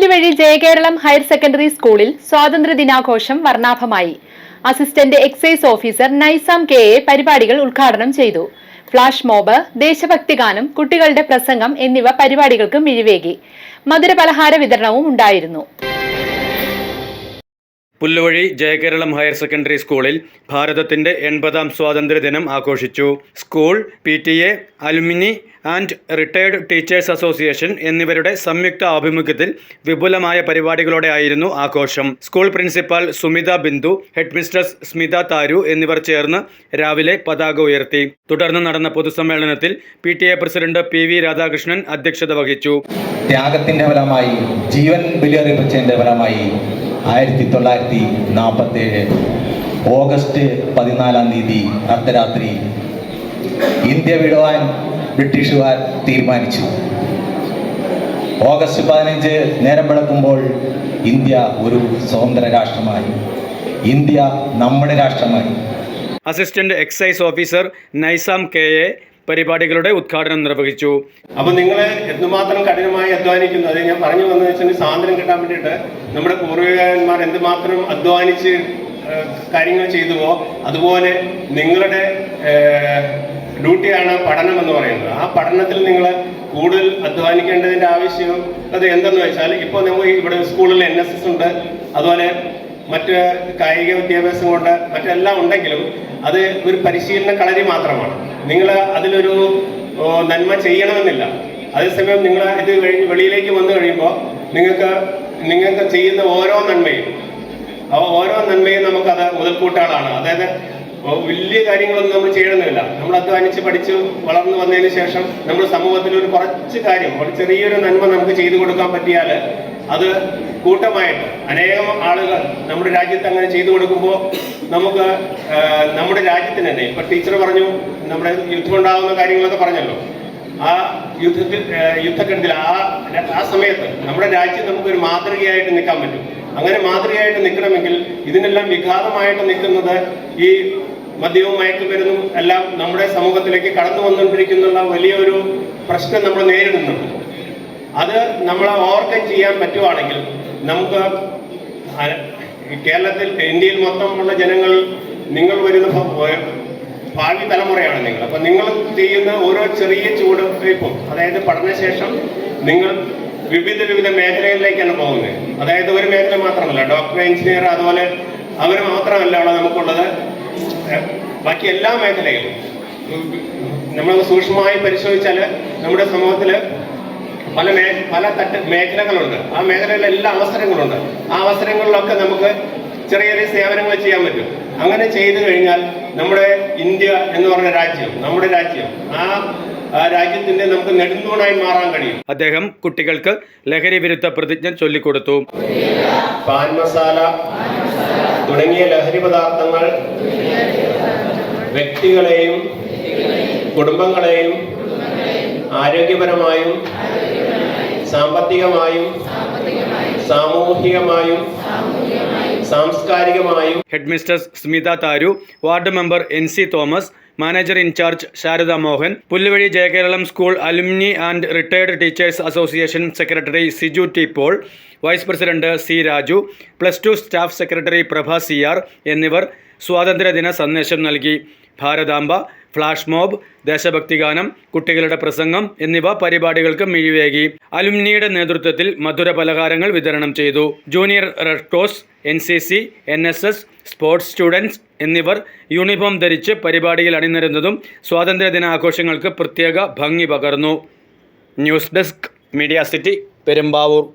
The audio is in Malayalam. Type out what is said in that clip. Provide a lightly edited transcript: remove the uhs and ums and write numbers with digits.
പുല്ലുവഴി ജയകേരളം ഹയർ സെക്കൻഡറി സ്കൂളിൽ സ്വാതന്ത്ര്യദിനാഘോഷം വർണ്ണാഭമായി. Assistant excise officer Naisam K A പരിപാടികൾ ഉദ്ഘാടനം ചെയ്തു. ഫ്ലാഷ് മോബ്, ദേശഭക്തിഗാനം, കുട്ടികളുടെ പ്രസംഗം എന്നിവ പരിപാടികൾക്ക് മിഴിവേകി. മധുരപലഹാര വിതരണവും ഉണ്ടായിരുന്നു. പുല്ലുവഴി ജയകേരളം ഹയർ സെക്കൻഡറി സ്കൂളിൽ ഭാരതത്തിൻ്റെ 80ാം സ്വാതന്ത്ര്യദിനം ആഘോഷിച്ചു. School, PTA, alumni and retired teachers association എന്നിവരുടെ സംയുക്ത ആഭിമുഖ്യത്തിൽ വിപുലമായ പരിപാടികളോടെ ആയിരുന്നു ആഘോഷം. School principal Sumitha Bindu, head mistress Smitha Tharu എന്നിവർ ചേർന്ന് രാവിലെ പതാക ഉയർത്തി. തുടർന്ന് നടന്ന പൊതുസമ്മേളനത്തിൽ PTA പ്രസിഡന്റ് PV രാധാകൃഷ്ണൻ അധ്യക്ഷത വഹിച്ചു. ത്യാഗത്തിൻ്റെ ഫലമായി, ജീവൻ ബലിയർപ്പിച്ചതിൻ്റെ ഫലമായി 1947 ഓഗസ്റ്റ് 14-ാം തീയതി അർദ്ധരാത്രി ഇന്ത്യ വിടുവാൻ ബ്രിട്ടീഷുകാർ തീരുമാനിച്ചു. ഓഗസ്റ്റ് 15 നേരം വെളുക്കുമ്പോൾ ഇന്ത്യ ഒരു സ്വതന്ത്ര രാഷ്ട്രമായി. ഇന്ത്യ നമ്മുടെ രാഷ്ട്രമായി. Assistant excise officer Naisam K A പരിപാടികളുടെ ഉദ്ഘാടനം നിർവഹിച്ചു. അപ്പോൾ നിങ്ങൾ എന്തുമാത്രം കഠിനമായി അധ്വാനിക്കുന്നു, അത് ഞാൻ പറഞ്ഞു വന്നത് വെച്ചാൽ സ്വാതന്ത്ര്യം കിട്ടാൻ വേണ്ടിയിട്ട് നമ്മുടെ പൂർവികന്മാർ എന്തുമാത്രം അധ്വാനിച്ച് കാര്യങ്ങൾ ചെയ്തുവോ അതുപോലെ നിങ്ങളുടെ ഡ്യൂട്ടിയാണ് പഠനം എന്ന് പറയുന്നത്. ആ പഠനത്തിൽ നിങ്ങൾ കൂടുതൽ അധ്വാനിക്കേണ്ടതിൻ്റെ ആവശ്യം അത് എന്തെന്ന് വെച്ചാൽ, ഇപ്പോൾ നമ്മൾ ഇവിടെ സ്കൂളിൽ NSS ഉണ്ട്, അതുപോലെ മറ്റ് കായിക വിദ്യാഭ്യാസം കൊണ്ട് മറ്റെല്ലാം ഉണ്ടെങ്കിലും അത് ഒരു പരിശീലന കളരി മാത്രമാണ്. നിങ്ങൾ അതിലൊരു നന്മ ചെയ്യണമെന്നില്ല. അതേസമയം നിങ്ങൾ ഇത് കഴിഞ്ഞ് വെളിയിലേക്ക് വന്നു കഴിയുമ്പോൾ നിങ്ങൾക്ക് ചെയ്യുന്ന ഓരോ നന്മയും നമുക്കത് മുതൽക്കൂട്ടുകളാണ്. അതായത് വലിയ കാര്യങ്ങളൊന്നും നമ്മൾ ചെയ്യണമെന്നില്ല. നമ്മൾ അധ്വാനിച്ച് പഠിച്ച് വളർന്നു വന്നതിന് ശേഷം നമ്മൾ സമൂഹത്തിൽ ഒരു കുറച്ച് കാര്യം, ഒരു ചെറിയൊരു നന്മ നമുക്ക് ചെയ്തു കൊടുക്കാൻ പറ്റിയാൽ അത് കൂട്ടമായിട്ട് അനേകം ആളുകൾ നമ്മുടെ രാജ്യത്ത് അങ്ങനെ ചെയ്തു കൊടുക്കുമ്പോൾ നമുക്ക് നമ്മുടെ രാജ്യത്തിന് തന്നെ, ഇപ്പൊ ടീച്ചർ പറഞ്ഞു നമ്മുടെ യുദ്ധം ഉണ്ടാകുന്ന കാര്യങ്ങളൊക്കെ പറഞ്ഞല്ലോ, ആ യുദ്ധക്കെടുതിൽ ആ സമയത്ത് നമ്മുടെ രാജ്യം നമുക്കൊരു മാതൃകയായിട്ട് നിൽക്കാൻ പറ്റും. അങ്ങനെ മാതൃകയായിട്ട് നിൽക്കണമെങ്കിൽ ഇതിനെല്ലാം വിഘാതമായിട്ട് നിൽക്കുന്നത് ഈ മദ്യവും മയക്കുമരുന്നും എല്ലാം നമ്മുടെ സമൂഹത്തിലേക്ക് കടന്നു വന്നുകൊണ്ടിരിക്കുന്ന വലിയൊരു പ്രശ്നം നമ്മൾ നേരിടുന്നുണ്ട്. അത് നമ്മൾ ഓവർകം ചെയ്യാൻ പറ്റുവാണെങ്കിൽ നമുക്ക് കേരളത്തിൽ, ഇന്ത്യയിൽ മൊത്തമുള്ള ജനങ്ങൾ, നിങ്ങൾ വരുന്ന ഭാവി തലമുറയാണ് നിങ്ങൾ. അപ്പം നിങ്ങൾ ചെയ്യുന്ന ഓരോ ചെറിയ ചുവടുവയ്പ്പും, അതായത് പഠനശേഷം നിങ്ങൾ വിവിധ മേഖലകളിലേക്കാണ് പോകുന്നത്. അതായത് ഒരു മേഖല മാത്രമല്ല, ഡോക്ടർ, എഞ്ചിനീയർ, അതുപോലെ അവർ മാത്രമല്ല നമുക്കുള്ളത്. ബാക്കി എല്ലാ മേഖലയിലും നമ്മൾ സൂക്ഷ്മമായി പരിശോധിച്ചാൽ നമ്മുടെ സമൂഹത്തിൽ പല മേഖലകളുണ്ട്. ആ മേഖലകളിൽ എല്ലാ അവസരങ്ങളുണ്ട്. ആ അവസരങ്ങളിലൊക്കെ നമുക്ക് ചെറിയ ചെറിയ സേവനങ്ങൾ ചെയ്യാൻ പറ്റും. അങ്ങനെ ചെയ്തു കഴിഞ്ഞാൽ നമ്മുടെ ഇന്ത്യ എന്ന് പറഞ്ഞ രാജ്യം, നമ്മുടെ രാജ്യം, ആ രാജ്യത്തിന്റെ നമുക്ക് നെടുന്തൂണായി മാറാൻ കഴിയും. അദ്ദേഹം കുട്ടികൾക്ക് ലഹരി വിരുദ്ധ പ്രതിജ്ഞ ചൊല്ലിക്കൊടുത്തു. പാൻ മസാല തുടങ്ങിയ ലഹരി പദാർത്ഥങ്ങൾ വ്യക്തികളെയും കുടുംബങ്ങളെയും ആരോഗ്യപരമായും സാമ്പത്തികമായും സാമൂഹികമായും സാംസ്കാരികമായും. Head mistress Smitha Tharu, ward member NC Thomas, manager incharge Sharada Mohan, Pulluvazhi Jayakeralam school alumni and retired teachers association secretary Siju T Paul, vice president C Raju, +2 staff secretary Prabha CR എന്നിവർ സ്വാതന്ത്ര്യദിന സന്ദേശം നൽകി. ഭാരതാംബ, ഫ്ലാഷ് മോബ്, ദേശഭക്തിഗാനം, കുട്ടികളുടെ പ്രസംഗം എന്നിവ പരിപാടികൾക്ക് മിഴിവേകി. അലുമിനിയുടെ നേതൃത്വത്തിൽ മധുര പലഹാരങ്ങൾ വിതരണം ചെയ്തു. Junior red cross, NCC, NSS, sports students എന്നിവർ യൂണിഫോം ധരിച്ച് പരിപാടിയിൽ അണിനിരന്നതും സ്വാതന്ത്ര്യദിനാഘോഷങ്ങൾക്ക് പ്രത്യേക ഭംഗി പകർന്നു. News desk, media city, Perumbavoor.